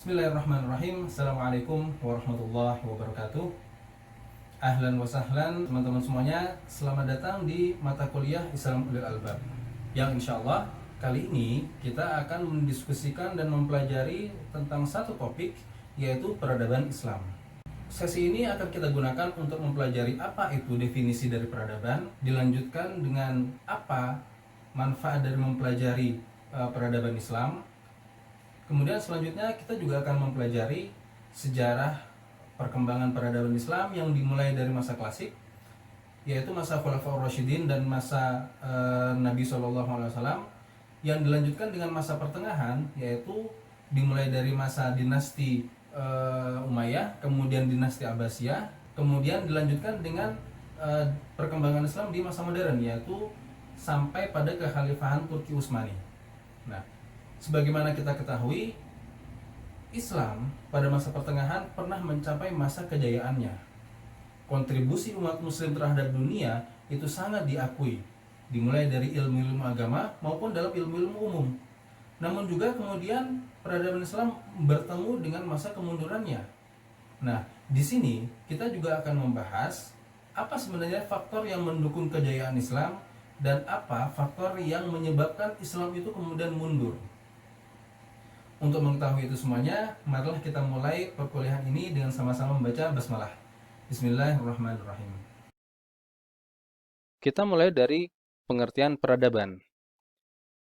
Bismillahirrahmanirrahim. Assalamualaikum warahmatullahi wabarakatuh. Ahlan wa sahlan teman-teman semuanya. Selamat datang di mata kuliah Islam Ulil Albab, yang insya Allah kali ini kita akan mendiskusikan dan mempelajari tentang satu topik, yaitu peradaban Islam. Sesi ini akan kita gunakan untuk mempelajari apa itu definisi dari peradaban, dilanjutkan dengan apa manfaat dari mempelajari peradaban Islam. Kemudian selanjutnya kita juga akan mempelajari sejarah perkembangan peradaban Islam yang dimulai dari masa klasik, yaitu masa Khulafaur Rasyidin dan masa Nabi SAW, yang dilanjutkan dengan masa pertengahan, yaitu dimulai dari masa dinasti Umayyah, kemudian dinasti Abbasiyah, kemudian dilanjutkan dengan perkembangan Islam di masa modern, yaitu sampai pada kekhalifahan Turki Utsmani. Nah, sebagaimana kita ketahui, Islam pada masa pertengahan pernah mencapai masa kejayaannya. Kontribusi umat muslim terhadap dunia itu sangat diakui, dimulai dari ilmu-ilmu agama maupun dalam ilmu-ilmu umum. Namun juga kemudian peradaban Islam bertemu dengan masa kemundurannya. Nah, di sini kita juga akan membahas apa sebenarnya faktor yang mendukung kejayaan Islam dan apa faktor yang menyebabkan Islam itu kemudian mundur. Untuk mengetahui itu semuanya, marilah kita mulai perkuliahan ini dengan sama-sama membaca basmalah. Bismillahirrahmanirrahim. Kita mulai dari pengertian peradaban.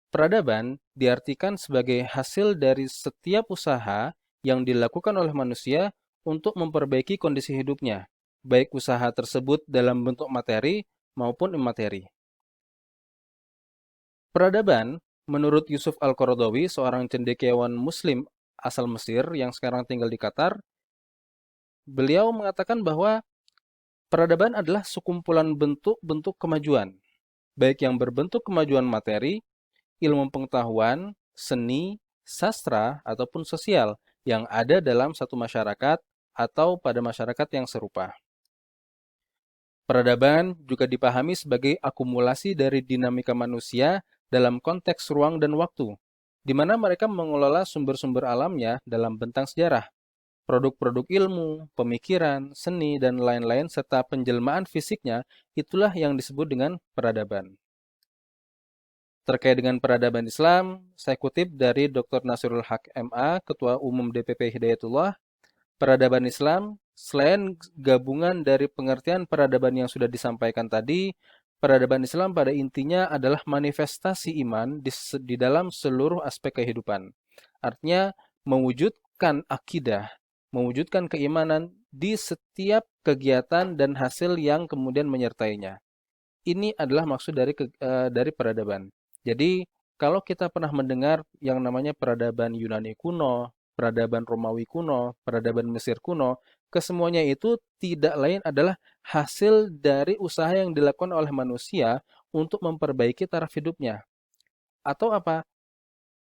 Peradaban diartikan sebagai hasil dari setiap usaha yang dilakukan oleh manusia untuk memperbaiki kondisi hidupnya, baik usaha tersebut dalam bentuk materi maupun imateri. Peradaban, menurut Yusuf Al-Qaradawi, seorang cendekiawan Muslim asal Mesir yang sekarang tinggal di Qatar, beliau mengatakan bahwa peradaban adalah sekumpulan bentuk-bentuk kemajuan, baik yang berbentuk kemajuan materi, ilmu pengetahuan, seni, sastra, ataupun sosial yang ada dalam satu masyarakat atau pada masyarakat yang serupa. Peradaban juga dipahami sebagai akumulasi dari dinamika manusia dalam konteks ruang dan waktu, di mana mereka mengelola sumber-sumber alamnya dalam bentang sejarah. Produk-produk ilmu, pemikiran, seni, dan lain-lain serta penjelmaan fisiknya itulah yang disebut dengan peradaban. Terkait dengan peradaban Islam, saya kutip dari Dr. Nasirul Haq MA, Ketua Umum DPP Hidayatullah, peradaban Islam, selain gabungan dari pengertian peradaban yang sudah disampaikan tadi, peradaban Islam pada intinya adalah manifestasi iman di dalam seluruh aspek kehidupan. Artinya, mewujudkan akidah, mewujudkan keimanan di setiap kegiatan dan hasil yang kemudian menyertainya. Ini adalah maksud dari peradaban. Jadi, kalau kita pernah mendengar yang namanya peradaban Yunani kuno, peradaban Romawi kuno, peradaban Mesir kuno, kesemuanya itu tidak lain adalah hasil dari usaha yang dilakukan oleh manusia untuk memperbaiki taraf hidupnya. Atau apa?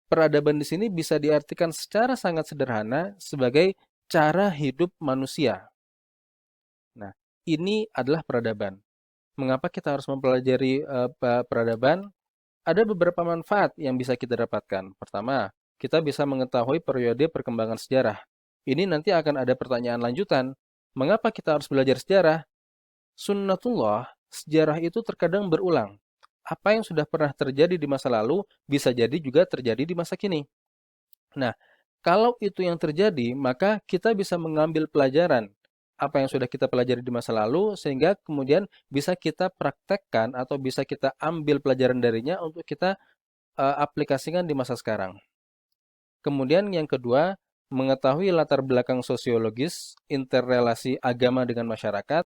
Peradaban di sini bisa diartikan secara sangat sederhana sebagai cara hidup manusia. Nah, ini adalah peradaban. Mengapa kita harus mempelajari peradaban? Ada beberapa manfaat yang bisa kita dapatkan. Pertama, kita bisa mengetahui periode perkembangan sejarah. Ini nanti akan ada pertanyaan lanjutan. Mengapa kita harus belajar sejarah? Sunnatullah, sejarah itu terkadang berulang. Apa yang sudah pernah terjadi di masa lalu bisa jadi juga terjadi di masa kini. Nah, kalau itu yang terjadi, maka kita bisa mengambil pelajaran apa yang sudah kita pelajari di masa lalu, sehingga kemudian bisa kita praktekkan atau bisa kita ambil pelajaran darinya untuk kita aplikasikan di masa sekarang. Kemudian yang kedua, mengetahui latar belakang sosiologis, interrelasi agama dengan masyarakat,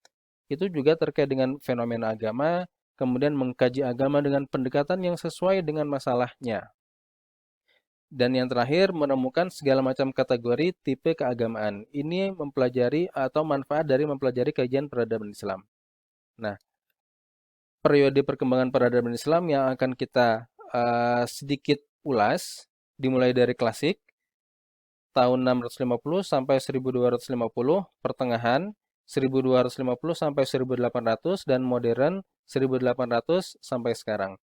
itu juga terkait dengan fenomena agama, kemudian mengkaji agama dengan pendekatan yang sesuai dengan masalahnya. Dan yang terakhir, menemukan segala macam kategori tipe keagamaan. Ini mempelajari atau manfaat dari mempelajari kajian peradaban Islam. Nah, periode perkembangan peradaban Islam yang akan kita sedikit ulas, dimulai dari klasik, tahun 650 sampai 1250, pertengahan, 1250 sampai 1800, dan modern, 1800 sampai sekarang.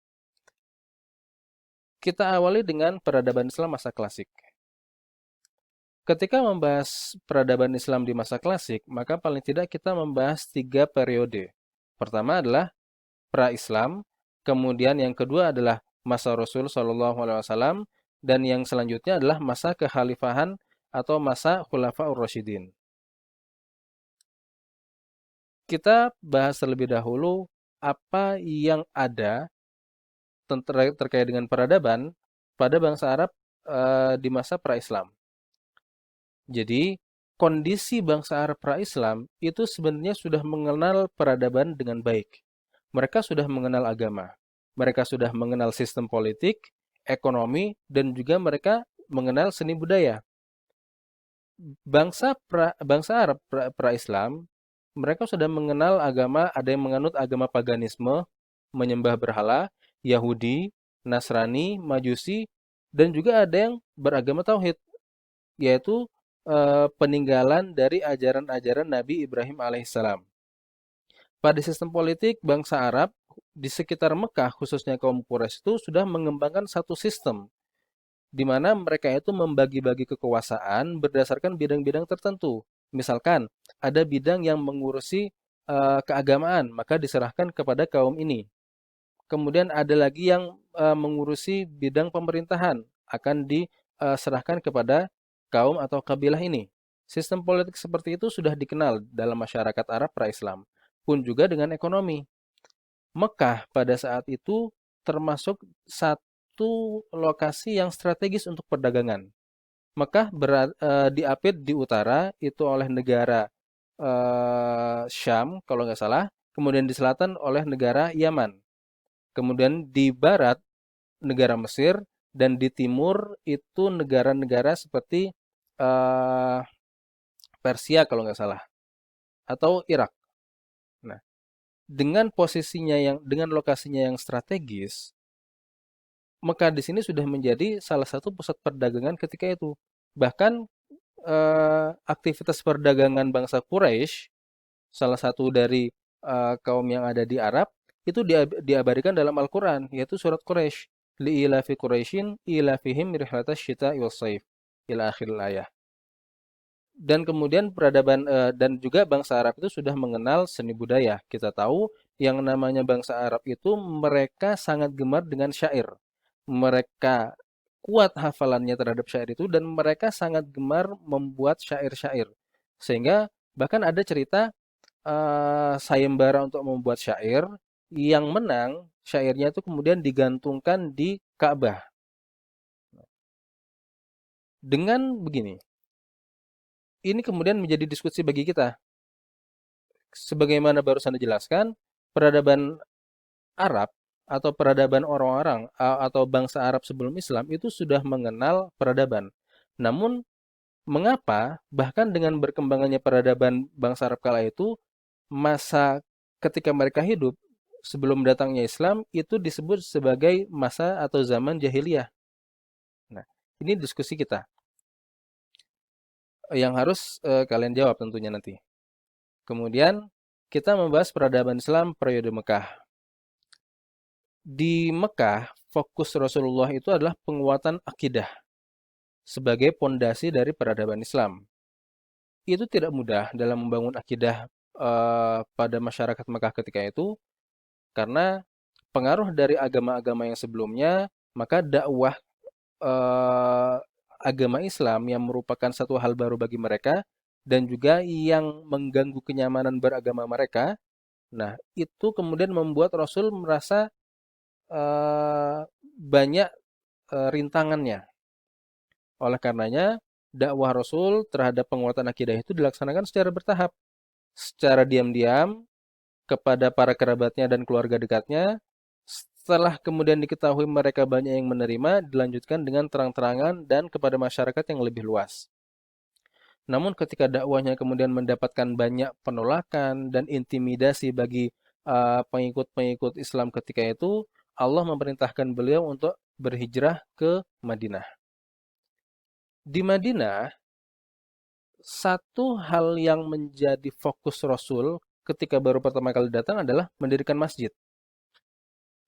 Kita awali dengan peradaban Islam masa klasik. Ketika membahas peradaban Islam di masa klasik, maka paling tidak kita membahas 3 periode. Pertama adalah pra-Islam, kemudian yang kedua adalah masa Rasul Shallallahu Alaihi Wasallam, dan yang selanjutnya adalah masa kekhalifahan atau masa Khulafaur Rasyidin. Kita bahas terlebih dahulu apa yang ada terkait dengan peradaban pada bangsa Arab di masa pra-Islam. Jadi, kondisi bangsa Arab pra-Islam itu sebenarnya sudah mengenal peradaban dengan baik. Mereka sudah mengenal agama. Mereka sudah mengenal sistem politik, ekonomi, dan juga mereka mengenal seni budaya. Bangsa Arab pra-Islam, mereka sudah mengenal agama, ada yang menganut agama paganisme, menyembah berhala, Yahudi, Nasrani, Majusi, dan juga ada yang beragama tauhid, yaitu peninggalan dari ajaran-ajaran Nabi Ibrahim alaihissalam. Pada sistem politik, bangsa Arab di sekitar Mekah, khususnya kaum Quraisy itu sudah mengembangkan satu sistem, di mana mereka itu membagi-bagi kekuasaan berdasarkan bidang-bidang tertentu. Misalkan, ada bidang yang mengurusi keagamaan, maka diserahkan kepada kaum ini. Kemudian ada lagi yang mengurusi bidang pemerintahan, akan diserahkan kepada kaum atau kabilah ini. Sistem politik seperti itu sudah dikenal dalam masyarakat Arab pra-Islam, pun juga dengan ekonomi. Mekah pada saat itu termasuk satu lokasi yang strategis untuk perdagangan. Mekah diapit di utara itu oleh negara Syam kalau nggak salah, kemudian di selatan oleh negara Yaman. Kemudian di barat negara Mesir, dan di timur itu negara-negara seperti Persia kalau nggak salah, atau Irak. Nah, dengan lokasinya yang strategis, Mekah di sini sudah menjadi salah satu pusat perdagangan ketika itu. Bahkan aktivitas perdagangan bangsa Quraisy, salah satu dari kaum yang ada di Arab, itu diabadikan dalam Al-Quran, yaitu surat Quraisy. Li'ilafi Quraisyin ilafihim rihlatas syita'i was-saif ila akhir ayah. Dan kemudian peradaban dan juga bangsa Arab itu sudah mengenal seni budaya. Kita tahu yang namanya bangsa Arab itu mereka sangat gemar dengan syair. Mereka kuat hafalannya terhadap syair itu dan mereka sangat gemar membuat syair-syair. Sehingga bahkan ada cerita sayembara untuk membuat syair, yang menang syairnya itu kemudian digantungkan di Ka'bah. Dengan begini, ini kemudian menjadi diskusi bagi kita. Sebagaimana barusan dijelaskan, peradaban Arab atau peradaban orang-orang atau bangsa Arab sebelum Islam itu sudah mengenal peradaban. Namun, mengapa bahkan dengan berkembangannya peradaban bangsa Arab kala itu, masa ketika mereka hidup sebelum datangnya Islam itu disebut sebagai masa atau zaman jahiliyah? Nah, ini diskusi kita yang harus kalian jawab tentunya nanti. Kemudian kita membahas peradaban Islam periode Mekah. Di Mekah, fokus Rasulullah itu adalah penguatan akidah sebagai pondasi dari peradaban Islam. Itu tidak mudah dalam membangun akidah pada masyarakat Mekah ketika itu, karena pengaruh dari agama-agama yang sebelumnya, maka dakwah agama Islam yang merupakan satu hal baru bagi mereka dan juga yang mengganggu kenyamanan beragama mereka. Nah, itu kemudian membuat Rasul merasa banyak rintangannya. Oleh karenanya, dakwah Rasul terhadap penguatan akidah itu dilaksanakan secara bertahap, secara diam-diam kepada para kerabatnya dan keluarga dekatnya. Setelah kemudian diketahui mereka banyak yang menerima, dilanjutkan dengan terang-terangan dan kepada masyarakat yang lebih luas. Namun ketika dakwahnya kemudian mendapatkan banyak penolakan dan intimidasi bagi pengikut-pengikut Islam ketika itu, Allah memerintahkan beliau untuk berhijrah ke Madinah. Di Madinah, satu hal yang menjadi fokus Rasul ketika baru pertama kali datang adalah mendirikan masjid.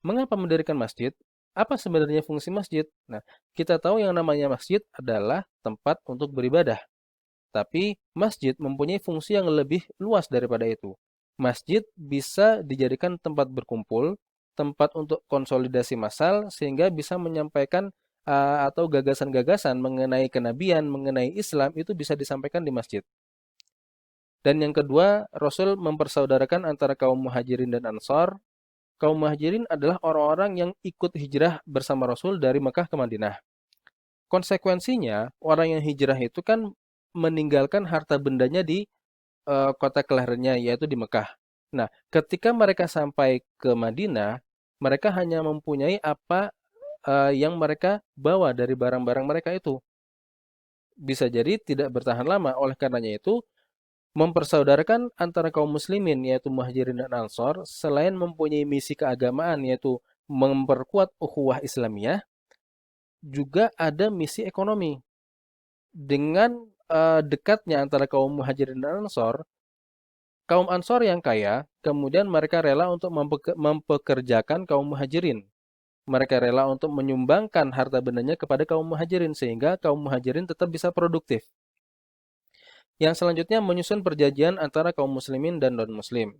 Mengapa mendirikan masjid? Apa sebenarnya fungsi masjid? Nah, kita tahu yang namanya masjid adalah tempat untuk beribadah. Tapi masjid mempunyai fungsi yang lebih luas daripada itu. Masjid bisa dijadikan tempat berkumpul, tempat untuk konsolidasi massal, sehingga bisa menyampaikan atau gagasan-gagasan mengenai kenabian, mengenai Islam itu bisa disampaikan di masjid. Dan yang kedua, Rasul mempersaudarakan antara kaum muhajirin dan ansar. Kaum muhajirin adalah orang-orang yang ikut hijrah bersama Rasul dari Mekah ke Madinah. Konsekuensinya, orang yang hijrah itu kan meninggalkan harta bendanya di kota kelahirannya, yaitu di Mekah. Nah, ketika mereka sampai ke Madinah, mereka hanya mempunyai apa yang mereka bawa dari barang-barang mereka itu. Bisa jadi tidak bertahan lama. Oleh karenanya itu, mempersaudarakan antara kaum muslimin, yaitu muhajirin dan ansor, selain mempunyai misi keagamaan, yaitu memperkuat ukhuwah Islamiyah, juga ada misi ekonomi. Dengan dekatnya antara kaum muhajirin dan ansor, kaum ansor yang kaya, kemudian mereka rela untuk mempekerjakan kaum muhajirin. Mereka rela untuk menyumbangkan harta bendanya kepada kaum muhajirin, sehingga kaum muhajirin tetap bisa produktif. Yang selanjutnya menyusun perjanjian antara kaum muslimin dan non-muslim.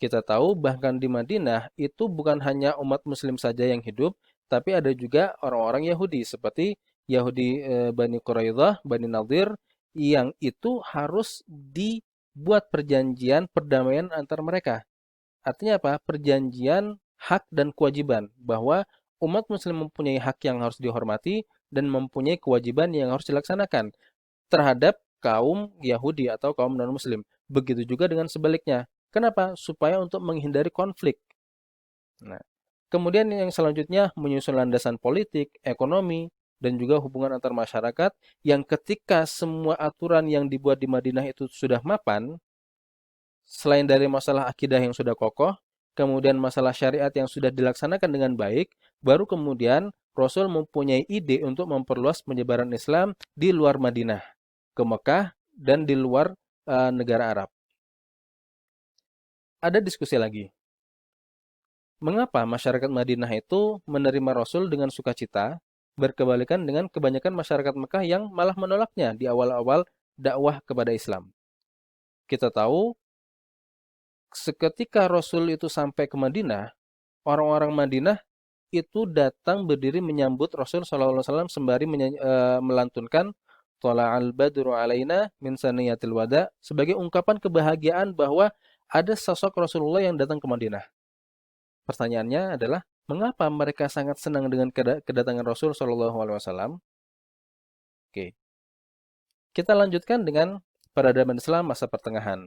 Kita tahu bahkan di Madinah itu bukan hanya umat muslim saja yang hidup, tapi ada juga orang-orang Yahudi seperti Yahudi Bani Quraidah, Bani Nadir, yang itu harus dibuat perjanjian perdamaian antar mereka. Artinya apa? Perjanjian hak dan kewajiban, bahwa umat muslim mempunyai hak yang harus dihormati dan mempunyai kewajiban yang harus dilaksanakan terhadap kaum Yahudi atau kaum non-Muslim. Begitu juga dengan sebaliknya. Kenapa? Supaya untuk menghindari konflik. Nah, kemudian yang selanjutnya menyusun landasan politik, ekonomi, dan juga hubungan antar masyarakat yang ketika semua aturan yang dibuat di Madinah itu sudah mapan, selain dari masalah akidah yang sudah kokoh, kemudian masalah syariat yang sudah dilaksanakan dengan baik, baru kemudian Rasul mempunyai ide untuk memperluas penyebaran Islam di luar Madinah, ke Mekah, dan di luar negara Arab. Ada diskusi lagi. Mengapa masyarakat Madinah itu menerima Rasul dengan sukacita, berkebalikan dengan kebanyakan masyarakat Mekah yang malah menolaknya di awal-awal dakwah kepada Islam? Kita tahu, seketika Rasul itu sampai ke Madinah, orang-orang Madinah itu datang berdiri menyambut Rasul SAW sembari melantunkan Thala'al badru alaina min saniyatil wada sebagai ungkapan kebahagiaan bahwa ada sosok Rasulullah yang datang ke Madinah. Pertanyaannya adalah, mengapa mereka sangat senang dengan kedatangan Rasul SAW? Oke, kita lanjutkan dengan peradaban Islam masa pertengahan.